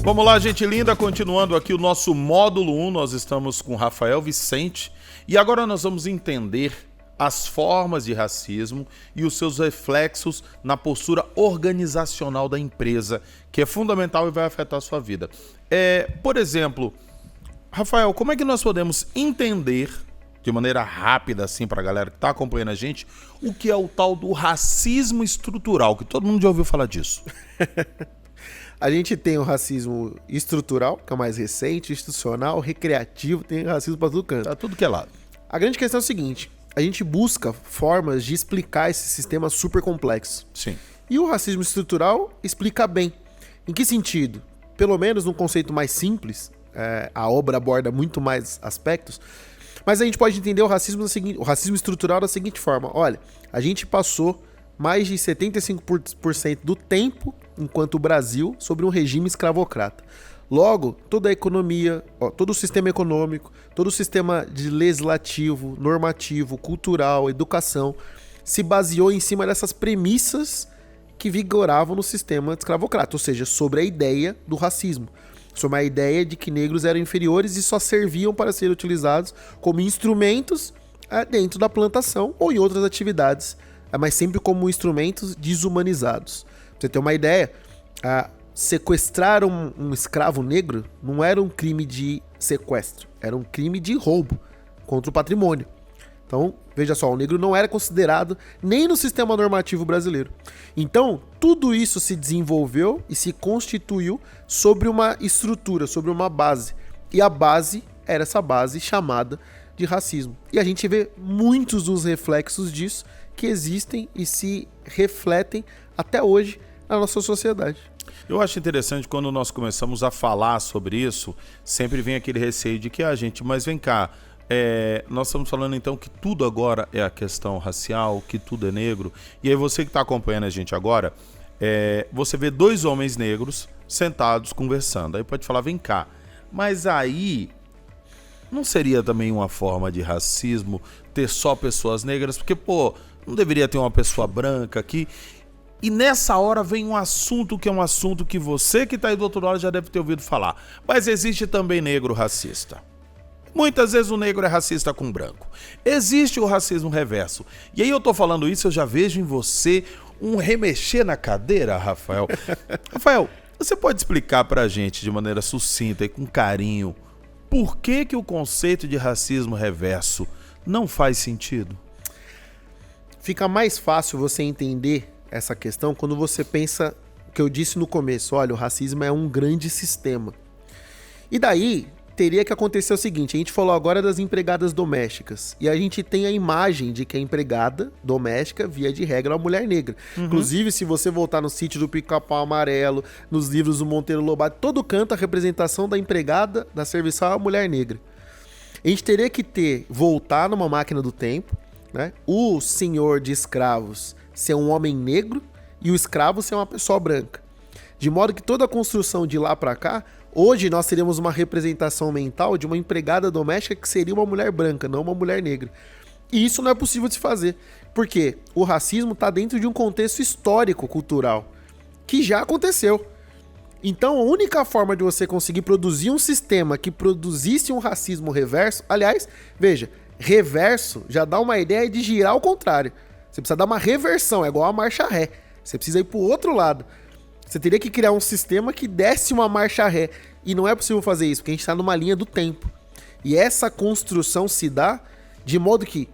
Vamos lá, gente linda, continuando aqui o nosso módulo 1, nós estamos com Rafael Vicente e agora nós vamos entender as formas de racismo e os seus reflexos na postura organizacional da empresa, que é fundamental e vai afetar a sua vida. Por exemplo, Rafael, como é que nós podemos entender, de maneira rápida assim para a galera que está acompanhando a gente, o que é o tal do racismo estrutural, que todo mundo já ouviu falar disso? A gente tem o racismo estrutural, que é o mais recente, institucional, recreativo, tem racismo para tudo canto. Tá tudo que é lado. A grande questão é o seguinte, a gente busca formas de explicar esse sistema super complexo. Sim. E o racismo estrutural explica bem. Em que sentido? Pelo menos num conceito mais simples, a obra aborda muito mais aspectos, mas a gente pode entender o racismo estrutural da seguinte forma. Olha, a gente passou mais de 75% do tempo, enquanto Brasil, sobre um regime escravocrata. Logo, toda a economia, todo o sistema econômico, todo o sistema de legislativo, normativo, cultural, educação, se baseou em cima dessas premissas que vigoravam no sistema escravocrata, ou seja, sobre a ideia do racismo, sobre a ideia de que negros eram inferiores e só serviam para serem utilizados como instrumentos dentro da plantação ou em outras atividades, mas sempre como instrumentos desumanizados. Pra você ter uma ideia, sequestrar um escravo negro não era um crime de sequestro, era um crime de roubo contra o patrimônio. Então, veja só, o negro não era considerado nem no sistema normativo brasileiro. Então, tudo isso se desenvolveu e se constituiu sobre uma estrutura, sobre uma base. E a base era essa base chamada de racismo. E a gente vê muitos dos reflexos disso que existem e se refletem até hoje na nossa sociedade. Eu acho interessante quando nós começamos a falar sobre isso, sempre vem aquele receio de que mas vem cá, nós estamos falando então que tudo agora é a questão racial, que tudo é negro, e aí você que está acompanhando a gente agora, você vê dois homens negros sentados conversando, aí pode falar, vem cá, mas aí não seria também uma forma de racismo ter só pessoas negras, porque não deveria ter uma pessoa branca aqui? E nessa hora vem um assunto que é um assunto que você que está aí do outro lado já deve ter ouvido falar. Mas existe também negro racista. Muitas vezes o negro é racista com o branco. Existe o racismo reverso. E aí eu tô falando isso, eu já vejo em você um remexer na cadeira, Rafael. Rafael, você pode explicar pra gente de maneira sucinta e com carinho por que o conceito de racismo reverso não faz sentido? Fica mais fácil você entender essa questão quando você pensa o que eu disse no começo. Olha, o racismo é um grande sistema. E daí teria que acontecer o seguinte, a gente falou agora das empregadas domésticas, e a gente tem a imagem de que a empregada doméstica, via de regra, é uma mulher negra. Inclusive, se você voltar no sítio do Pica-Pau Amarelo, nos livros do Monteiro Lobato, todo canto a representação da empregada, da serviçal, é uma mulher negra. A gente teria que voltar numa máquina do tempo, né? O senhor de escravos ser um homem negro e o escravo ser uma pessoa branca. De modo que toda a construção de lá para cá, hoje nós teríamos uma representação mental de uma empregada doméstica que seria uma mulher branca, não uma mulher negra. E isso não é possível de se fazer, porque o racismo está dentro de um contexto histórico, cultural, que já aconteceu. Então a única forma de você conseguir produzir um sistema que produzisse um racismo reverso, aliás, veja, reverso já dá uma ideia de girar ao contrário. Você precisa dar uma reversão, é igual a marcha ré. Você precisa ir pro outro lado. Você teria que criar um sistema que desse uma marcha ré. E não é possível fazer isso, porque a gente está numa linha do tempo. E essa construção se dá de modo que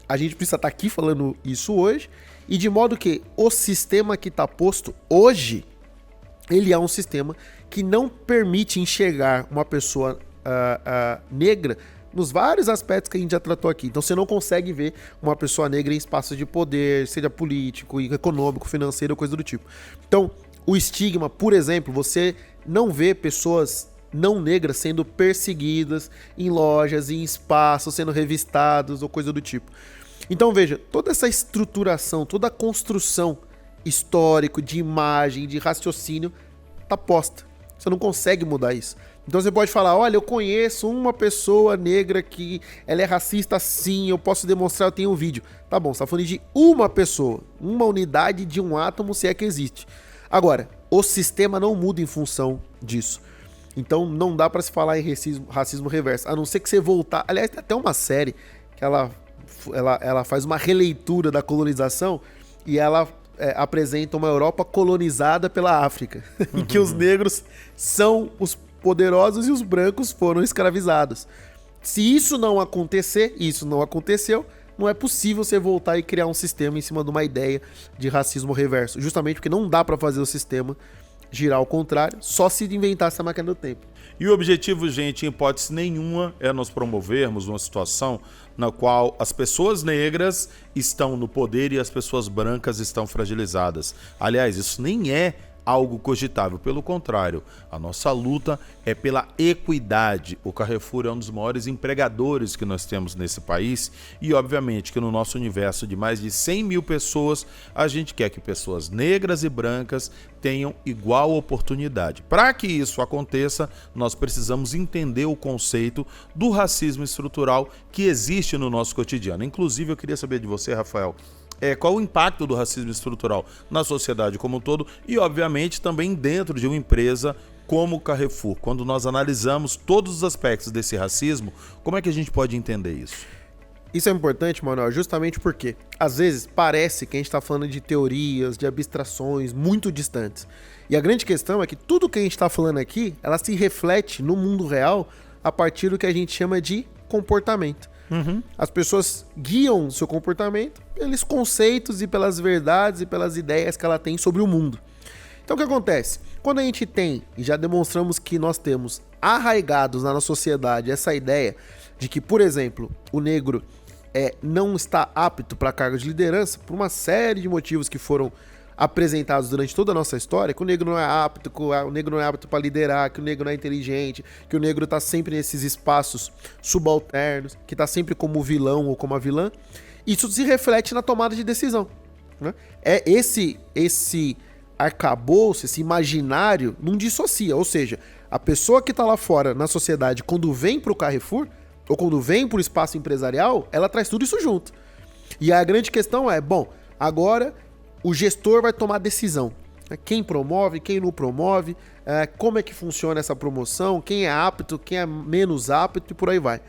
a gente precisa estar aqui falando isso hoje, e de modo que o sistema que está posto hoje, ele é um sistema que não permite enxergar uma pessoa negra nos vários aspectos que a gente já tratou aqui. Então você não consegue ver uma pessoa negra em espaços de poder, seja político, econômico, financeiro, coisa do tipo. Então, o estigma, por exemplo, você não vê pessoas não negras sendo perseguidas em lojas, em espaços, sendo revistados ou coisa do tipo. Então veja, toda essa estruturação, toda a construção histórico, de imagem, de raciocínio, tá posta. Você não consegue mudar isso. Então você pode falar, olha, eu conheço uma pessoa negra que ela é racista sim, eu posso demonstrar, eu tenho um vídeo. Tá bom, você tá falando de uma pessoa, uma unidade de um átomo, se é que existe. Agora, o sistema não muda em função disso. Então não dá para se falar em racismo reverso, a não ser que você voltar. Aliás, tem até uma série que ela faz uma releitura da colonização e ela apresenta uma Europa colonizada pela África, em que os negros são os poderosos e os brancos foram escravizados. Se isso não acontecer, e isso não aconteceu, não é possível você voltar e criar um sistema em cima de uma ideia de racismo reverso, justamente porque não dá para fazer o sistema girar ao contrário, só se inventar essa máquina do tempo. E o objetivo, gente, em hipótese nenhuma, é nós promovermos uma situação na qual as pessoas negras estão no poder e as pessoas brancas estão fragilizadas. Aliás, isso nem é algo cogitável, pelo contrário, a nossa luta é pela equidade. O Carrefour é um dos maiores empregadores que nós temos nesse país e, obviamente, que no nosso universo de mais de 100 mil pessoas, a gente quer que pessoas negras e brancas tenham igual oportunidade. Para que isso aconteça, nós precisamos entender o conceito do racismo estrutural que existe no nosso cotidiano. Inclusive, eu queria saber de você, Rafael, qual o impacto do racismo estrutural na sociedade como um todo e, obviamente, também dentro de uma empresa como o Carrefour. Quando nós analisamos todos os aspectos desse racismo, como é que a gente pode entender isso? Isso é importante, Manuel, justamente porque, às vezes, parece que a gente está falando de teorias, de abstrações muito distantes. E a grande questão é que tudo que a gente está falando aqui, ela se reflete no mundo real a partir do que a gente chama de comportamento. As pessoas guiam seu comportamento pelos conceitos e pelas verdades e pelas ideias que ela tem sobre o mundo. Então o que acontece? Quando a gente tem, e já demonstramos que nós temos arraigados na nossa sociedade essa ideia de que, por exemplo, o negro não está apto para cargo de liderança por uma série de motivos que foram apresentados durante toda a nossa história, que o negro não é apto, que o negro não é apto para liderar, que o negro não é inteligente, que o negro está sempre nesses espaços subalternos, que está sempre como vilão ou como a vilã, isso se reflete na tomada de decisão, né? Esse arcabouço, esse imaginário não dissocia, ou seja, a pessoa que está lá fora na sociedade, quando vem para o Carrefour, ou quando vem para o espaço empresarial, ela traz tudo isso junto. E a grande questão é, bom, agora o gestor vai tomar decisão. Quem promove, quem não promove, como é que funciona essa promoção, quem é apto, quem é menos apto e por aí vai.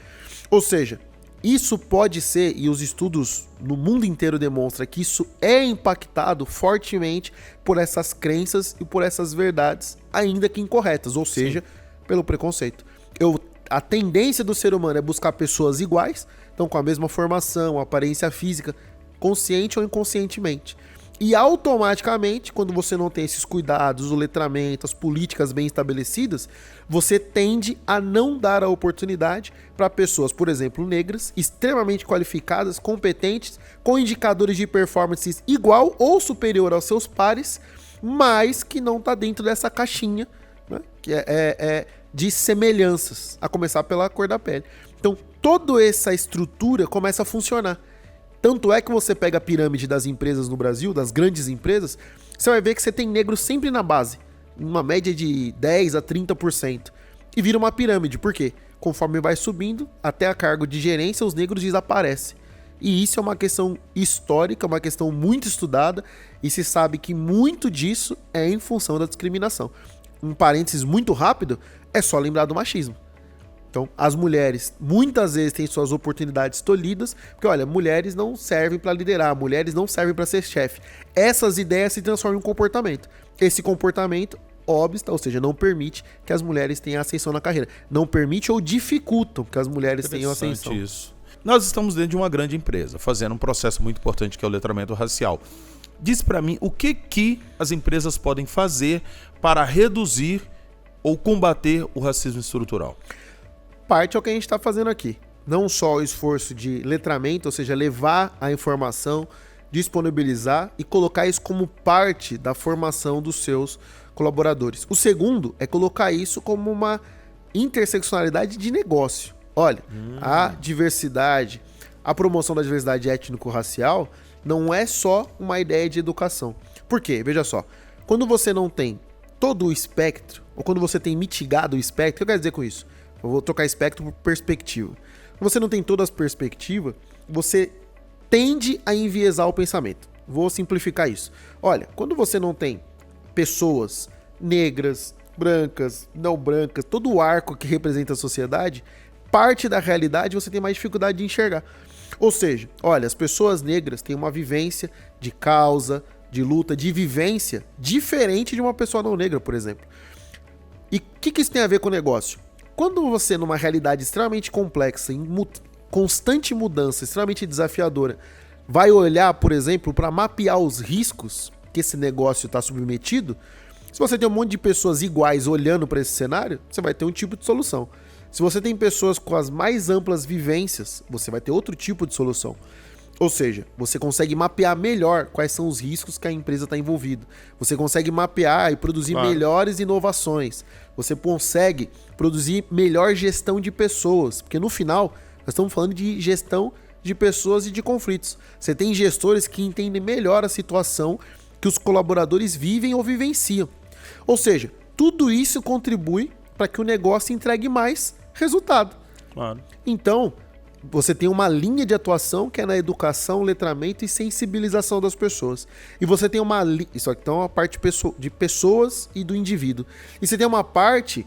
Ou seja, isso pode ser, e os estudos no mundo inteiro demonstram que isso é impactado fortemente por essas crenças e por essas verdades, ainda que incorretas, ou seja, pelo preconceito. A tendência do ser humano é buscar pessoas iguais, então com a mesma formação, aparência física, consciente ou inconscientemente. E automaticamente, quando você não tem esses cuidados, o letramento, as políticas bem estabelecidas, você tende a não dar a oportunidade para pessoas, por exemplo, negras, extremamente qualificadas, competentes, com indicadores de performance igual ou superior aos seus pares, mas que não está dentro dessa caixinha, né, que é de semelhanças, a começar pela cor da pele. Então, toda essa estrutura começa a funcionar. Tanto é que você pega a pirâmide das empresas no Brasil, das grandes empresas, você vai ver que você tem negros sempre na base, uma média de 10% a 30%. E vira uma pirâmide, por quê? Conforme vai subindo, até a cargo de gerência, os negros desaparecem. E isso é uma questão histórica, uma questão muito estudada, e se sabe que muito disso é em função da discriminação. Um parênteses muito rápido, é só lembrar do machismo. Então, as mulheres muitas vezes têm suas oportunidades tolhidas, porque olha, mulheres não servem para liderar, mulheres não servem para ser chefe. Essas ideias se transformam em comportamento. Esse comportamento obsta, ou seja, não permite que as mulheres tenham ascensão na carreira. Não permite ou dificultam que as mulheres tenham ascensão. Isso. Nós estamos dentro de uma grande empresa, fazendo um processo muito importante que é o letramento racial. Diz para mim o que as empresas podem fazer para reduzir ou combater o racismo estrutural. Parte é o que a gente está fazendo aqui. Não só o esforço de letramento, ou seja, levar a informação, disponibilizar e colocar isso como parte da formação dos seus colaboradores. O segundo é colocar isso como uma interseccionalidade de negócio. Olha, a diversidade, a promoção da diversidade étnico-racial não é só uma ideia de educação. Por quê? Veja só, quando você não tem todo o espectro, ou quando você tem mitigado o espectro, o que eu quero dizer com isso? Eu vou trocar espectro por perspectiva. Quando você não tem todas as perspectivas, você tende a enviesar o pensamento. Vou simplificar isso. Olha, quando você não tem pessoas negras, brancas, não brancas, todo o arco que representa a sociedade, parte da realidade você tem mais dificuldade de enxergar. Ou seja, olha, as pessoas negras têm uma vivência de causa, de luta, de vivência diferente de uma pessoa não negra, por exemplo. E o que isso tem a ver com o negócio? Quando você, numa realidade extremamente complexa, em constante mudança, extremamente desafiadora, vai olhar, por exemplo, para mapear os riscos que esse negócio está submetido, se você tem um monte de pessoas iguais olhando para esse cenário, você vai ter um tipo de solução. Se você tem pessoas com as mais amplas vivências, você vai ter outro tipo de solução. Ou seja, você consegue mapear melhor quais são os riscos que a empresa está envolvida. Você consegue mapear e produzir melhores inovações. Você consegue produzir melhor gestão de pessoas. Porque no final, nós estamos falando de gestão de pessoas e de conflitos. Você tem gestores que entendem melhor a situação que os colaboradores vivem ou vivenciam. Ou seja, tudo isso contribui para que o negócio entregue mais resultado. Claro. Então, você tem uma linha de atuação que é na educação, letramento e sensibilização das pessoas. E você tem uma... Isso aqui é uma parte de pessoas e do indivíduo. E você tem uma parte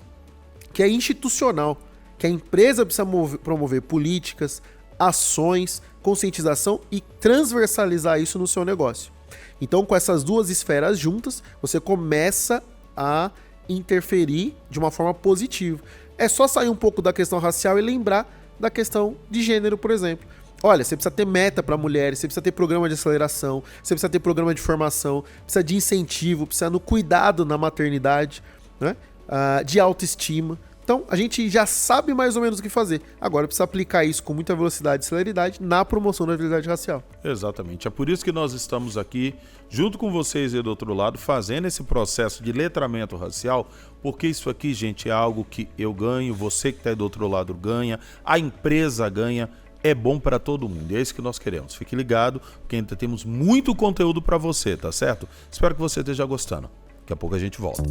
que é institucional, que a empresa precisa promover políticas, ações, conscientização e transversalizar isso no seu negócio. Então, com essas duas esferas juntas, você começa a interferir de uma forma positiva. É só sair um pouco da questão racial e lembrar da questão de gênero, por exemplo. Olha, você precisa ter meta para mulheres, você precisa ter programa de aceleração, você precisa ter programa de formação, precisa de incentivo, precisa no cuidado na maternidade, né? De autoestima. Então, a gente já sabe mais ou menos o que fazer. Agora precisa aplicar isso com muita velocidade e celeridade na promoção da diversidade racial. Exatamente. É por isso que nós estamos aqui, junto com vocês aí do outro lado, fazendo esse processo de letramento racial, porque isso aqui, gente, é algo que eu ganho, você que está aí do outro lado ganha, a empresa ganha, é bom para todo mundo. E é isso que nós queremos. Fique ligado, porque ainda temos muito conteúdo para você, tá certo? Espero que você esteja gostando. Daqui a pouco a gente volta.